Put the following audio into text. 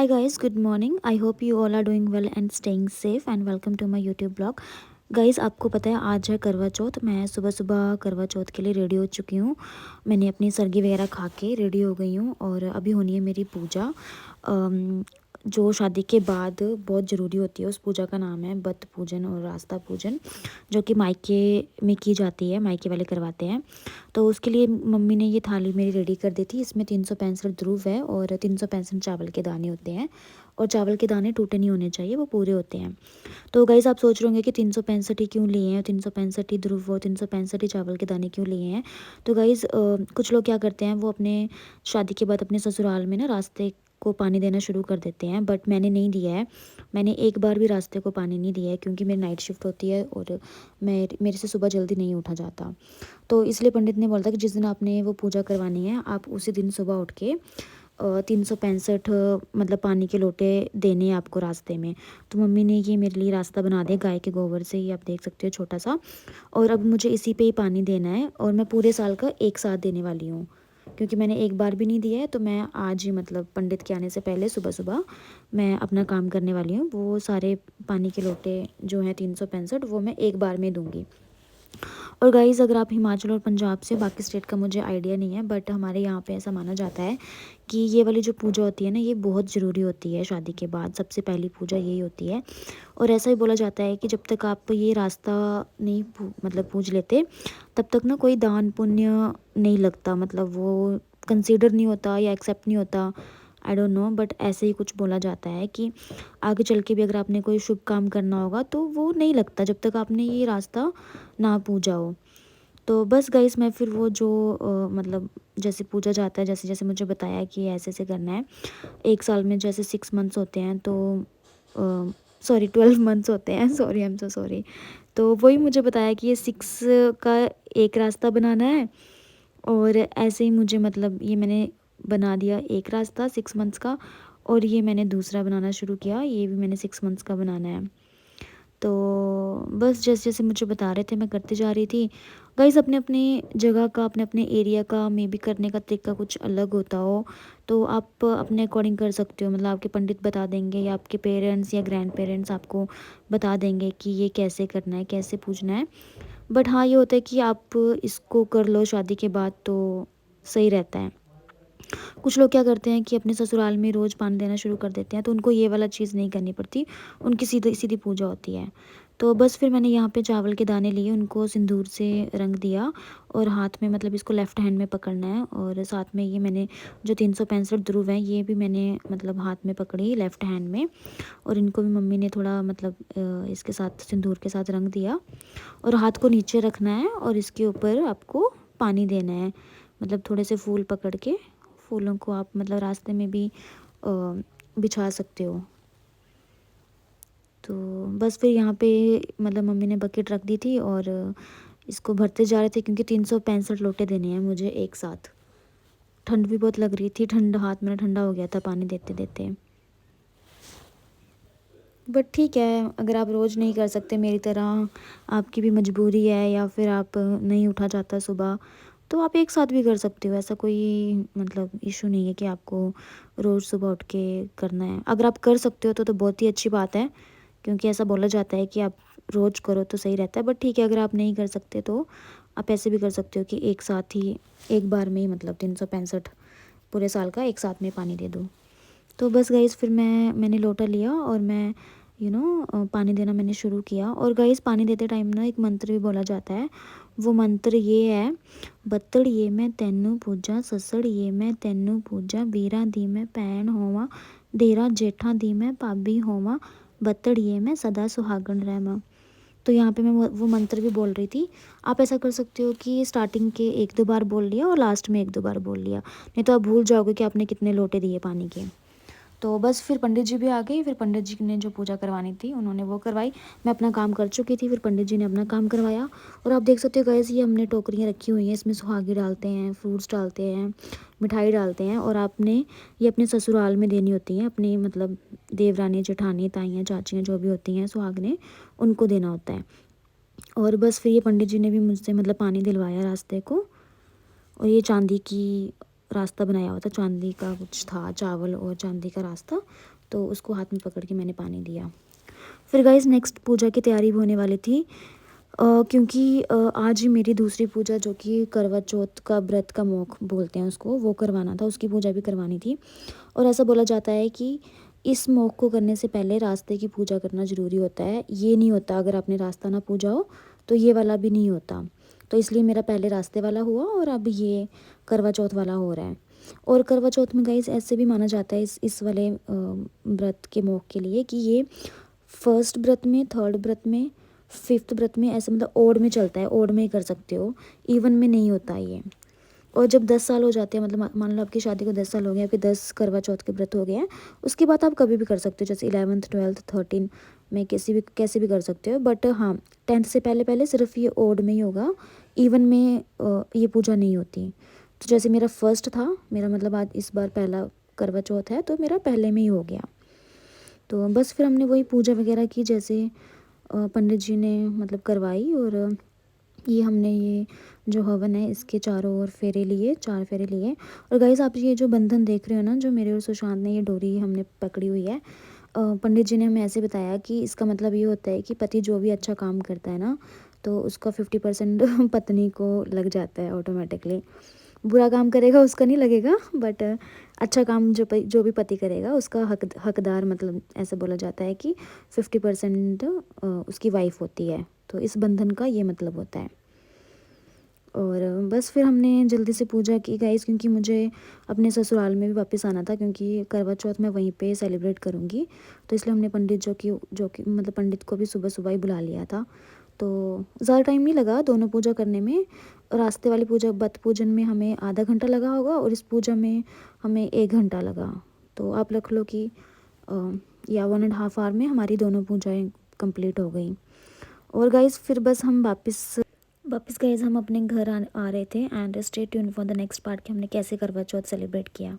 Hi guys, good morning. I hope you all are doing well and staying safe and welcome to my YouTube blog. Guys आपको पता है आज है करवा चौथ। मैं सुबह सुबह करवा चौथ के लिए रेडी हो चुकी हूँ। मैंने अपनी सरगी वगैरह खा के रेडी हो गई हूँ और अभी होनी है मेरी पूजा। जो शादी के बाद बहुत ज़रूरी होती है। उस पूजा का नाम है बत पूजन और रास्ता पूजन, जो कि मायके में की जाती है, मायके वाले करवाते हैं। तो उसके लिए मम्मी ने ये थाली मेरी रेडी कर दी थी। इसमें 365 ध्रुव है और 365 चावल के दाने होते हैं और चावल के दाने टूटे नहीं होने चाहिए, वो पूरे होते हैं। तो गाइज़ आप सोच रहे होंगे कि 365 ही क्यों लिए हैं, 365 ही ध्रुव और 365 ही चावल के दाने क्यों लिए हैं। तो गाइज़ कुछ लोग क्या करते हैं, वो अपने शादी के बाद अपने ससुराल में ना रास्ते को पानी देना शुरू कर देते हैं, बट मैंने नहीं दिया है। मैंने एक बार भी रास्ते को पानी नहीं दिया है क्योंकि मेरी नाइट शिफ्ट होती है और मेरे से सुबह जल्दी नहीं उठा जाता। तो इसलिए पंडित ने बोला था कि जिस दिन आपने वो पूजा करवानी है, आप उसी दिन सुबह उठ के 365 मतलब पानी के लोटे देने हैं आपको रास्ते में। तो मम्मी ने ये मेरे लिए रास्ता बना दिया गाय के गोबर से, ही आप देख सकते हो छोटा सा। और अब मुझे इसी पे ही पानी देना है और मैं पूरे साल का एक साथ देने वाली हूँ क्योंकि मैंने एक बार भी नहीं दिया है। तो मैं आज ही मतलब पंडित के आने से पहले सुबह सुबह मैं अपना काम करने वाली हूँ। वो सारे पानी के लोटे जो हैं 365 वो मैं एक बार में दूँगी। और गाइज़ अगर आप हिमाचल और पंजाब से, बाकी स्टेट का मुझे आइडिया नहीं है, बट हमारे यहाँ पे ऐसा माना जाता है कि ये वाली जो पूजा होती है ना, ये बहुत ज़रूरी होती है। शादी के बाद सबसे पहली पूजा यही होती है। और ऐसा ही बोला जाता है कि जब तक आप ये रास्ता नहीं मतलब पूज लेते, तब तक ना कोई दान पुण्य नहीं लगता, मतलब वो कंसीडर नहीं होता या एक्सेप्ट नहीं होता। आई डोंट नो, बट ऐसे ही कुछ बोला जाता है कि आगे चल के भी अगर आपने कोई शुभ काम करना होगा तो वो नहीं लगता जब तक आपने ये रास्ता ना पूजा हो। तो बस गाइस मैं फिर वो जो मतलब जैसे पूजा जाता है, जैसे जैसे मुझे बताया कि ऐसे ऐसे करना है। एक साल में जैसे 6 मंथ्स होते हैं, तो सॉरी 12 मंथ्स होते हैं, sorry I am so sorry. तो वही मुझे बताया कि ये 6 का एक रास्ता बनाना है और ऐसे ही मुझे मतलब ये मैंने बना दिया एक रास्ता 6 मंथ्स का और ये मैंने दूसरा बनाना शुरू किया, ये भी मैंने 6 मंथ्स का बनाना है। तो बस जैसे जैसे मुझे बता रहे थे मैं करती जा रही थी। गाइस अपने अपने जगह का, अपने अपने एरिया का मे बी करने का तरीका कुछ अलग होता हो, तो आप अपने अकॉर्डिंग कर सकते हो। मतलब आपके पंडित बता देंगे या आपके पेरेंट्स या ग्रैंड पेरेंट्स आपको बता देंगे कि ये कैसे करना है, कैसे पूजना है। बट हाँ ये होता है कि आप इसको कर लो शादी के बाद तो सही रहता है। कुछ लोग क्या करते हैं कि अपने ससुराल में रोज़ पानी देना शुरू कर देते हैं, तो उनको ये वाला चीज़ नहीं करनी पड़ती, उनकी सीधी सीधी पूजा होती है। तो बस फिर मैंने यहाँ पे चावल के दाने लिए, उनको सिंदूर से रंग दिया और हाथ में मतलब इसको लेफ़्ट हैंड में पकड़ना है और साथ में ये मैंने जो 365 ध्रुव हैं ये भी मैंने मतलब हाथ में पकड़ी लेफ़्ट हैंड में और इनको भी मम्मी ने थोड़ा मतलब इसके साथ सिंदूर के साथ रंग दिया और हाथ को नीचे रखना है और इसके ऊपर आपको पानी देना है। मतलब थोड़े से फूल पकड़ के, फूलों को आप मतलब रास्ते में भी बिछा सकते हो। तो बस फिर यहाँ पे मतलब मम्मी ने बकेट रख दी थी और इसको भरते जा रहे थे क्योंकि 365 लोटे देने हैं मुझे एक साथ। ठंड भी बहुत लग रही थी, ठंड हाथ मेरा ठंडा हो गया था पानी देते देते। बट ठीक है, अगर आप रोज़ नहीं कर सकते मेरी तरह, आपकी भी मजबूरी है या फिर आप नहीं उठा जाता सुबह, तो आप एक साथ भी कर सकते हो। ऐसा कोई मतलब इशू नहीं है कि आपको रोज़ सुबह उठ के करना है। अगर आप कर सकते हो तो बहुत ही अच्छी बात है क्योंकि ऐसा बोला जाता है कि आप रोज़ करो तो सही रहता है। बट ठीक है, अगर आप नहीं कर सकते तो आप ऐसे भी कर सकते हो कि एक साथ ही एक बार में ही मतलब 365 पूरे साल का एक साथ में पानी दे दो। तो बस गाइज़ फिर मैंने लोटा लिया और मैं पानी देना मैंने शुरू किया। और गाइज़ पानी देते टाइम ना एक मंत्र भी बोला जाता है। वो मंत्र ये है, बत्तड़िए मैं तैनू पूजा, ससड़िए मैं तैनू पूजा, ਵੀਰਾਂ ਦੀ मैं ਭੈਣ ਹੋਵਾਂ, ਦੇਰਾ जेठा ਦੀ मैं ਭਾਬੀ ਹੋਵਾਂ, बत्तड़िए मैं सदा सुहागन रहवां। तो यहाँ पे मैं वो मंत्र भी बोल रही थी। आप ऐसा कर सकते हो कि स्टार्टिंग के 1-2 बार बोल लिया और लास्ट में 1-2 बार बोल लिया, नहीं तो आप भूल जाओगे कि आपने कितने लोटे दिए पानी के। तो बस फिर पंडित जी भी आ गए। फिर पंडित जी ने जो पूजा करवानी थी उन्होंने वो करवाई। मैं अपना काम कर चुकी थी, फिर पंडित जी ने अपना काम करवाया। और आप देख सकते हो गाइस, ये हमने टोकरियाँ रखी हुई हैं, इसमें सुहागी डालते हैं, फ्रूट्स डालते हैं, मिठाई डालते हैं और आपने ये अपने ससुराल में देनी होती हैं, अपनी मतलब देवरानी जेठानी ताइयाँ चाचियाँ जो भी होती हैं सुहागनें, उनको देना होता है। और बस फिर ये पंडित जी ने भी मुझसे मतलब पानी दिलवाया रास्ते को। और ये चांदी की रास्ता बनाया हुआ था, चांदी का कुछ था, चावल और चांदी का रास्ता, तो उसको हाथ में पकड़ के मैंने पानी दिया। फिर गाइस नेक्स्ट पूजा की तैयारी भी होने वाली थी, क्योंकि आज ही मेरी दूसरी पूजा जो कि करवा चौथ का व्रत का मोख बोलते हैं उसको, वो करवाना था, उसकी पूजा भी करवानी थी। और ऐसा बोला जाता है कि इस मोख को करने से पहले रास्ते की पूजा करना ज़रूरी होता है। ये नहीं होता अगर आपने रास्ता ना पूजा हो तो ये वाला भी नहीं होता। तो इसलिए मेरा पहले रास्ते वाला हुआ और अब ये करवा चौथ वाला हो रहा है। और करवा चौथ में गाइस ऐसे भी माना जाता है इस वाले व्रत के मोख के लिए कि ये फर्स्ट व्रत में, थर्ड व्रत में, फिफ्थ व्रत में, ऐसे मतलब ओड में चलता है, ओड में ही कर सकते हो, इवन में नहीं होता ये। और जब 10 साल हो जाते हैं, मतलब मान लो आपकी शादी को 10 साल हो गए, आपके 10 करवा चौथ के व्रत हो गए हैं, उसके बाद आप कभी भी कर सकते हो, जैसे 11th 12th 13 में कैसे भी कर सकते हो। बट हाँ, 10th से पहले पहले सिर्फ ये ओड में ही होगा, इवन में ये पूजा नहीं होती। तो जैसे मेरा फर्स्ट था, मेरा मतलब आज इस बार पहला करवा चौथ है, तो मेरा पहले में ही हो गया। तो बस फिर हमने वही पूजा वगैरह की, जैसे पंडित जी ने मतलब करवाई। और ये हमने ये जो हवन है इसके चारों ओर फेरे लिए, 4 फेरे लिए। और गाइस आप ये जो बंधन देख रहे हो ना, जो मेरे और सुशांत ने ये डोरी हमने पकड़ी हुई है, पंडित जी ने हमें ऐसे बताया कि इसका मतलब ये होता है कि पति जो भी अच्छा काम करता है ना, तो उसका 50% पत्नी को लग जाता है ऑटोमेटिकली। बुरा काम करेगा उसका नहीं लगेगा, बट अच्छा काम जो भी पति करेगा उसका हकदार, मतलब ऐसा बोला जाता है कि 50% उसकी वाइफ होती है। तो इस बंधन का ये मतलब होता है। और बस फिर हमने जल्दी से पूजा की गाइस, क्योंकि मुझे अपने ससुराल में भी वापस आना था, क्योंकि करवा चौथ मैं वहीं पे सेलिब्रेट करूँगी। तो इसलिए हमने पंडित जो कि मतलब पंडित को भी सुबह सुबह ही बुला लिया था। तो ज़्यादा टाइम नहीं लगा दोनों पूजा करने में। रास्ते वाली पूजा बत पूजन में हमें आधा घंटा लगा होगा, और इस पूजा में हमें 1 घंटा लगा। तो आप रख लो कि या 1.5 आवर में हमारी दोनों पूजाएं कंप्लीट हो गई। और गाइस फिर बस हम वापस गाइस हम अपने घर आ रहे थे। And stay tune for the next part कि हमने कैसे करवा चौथ सेलिब्रेट किया।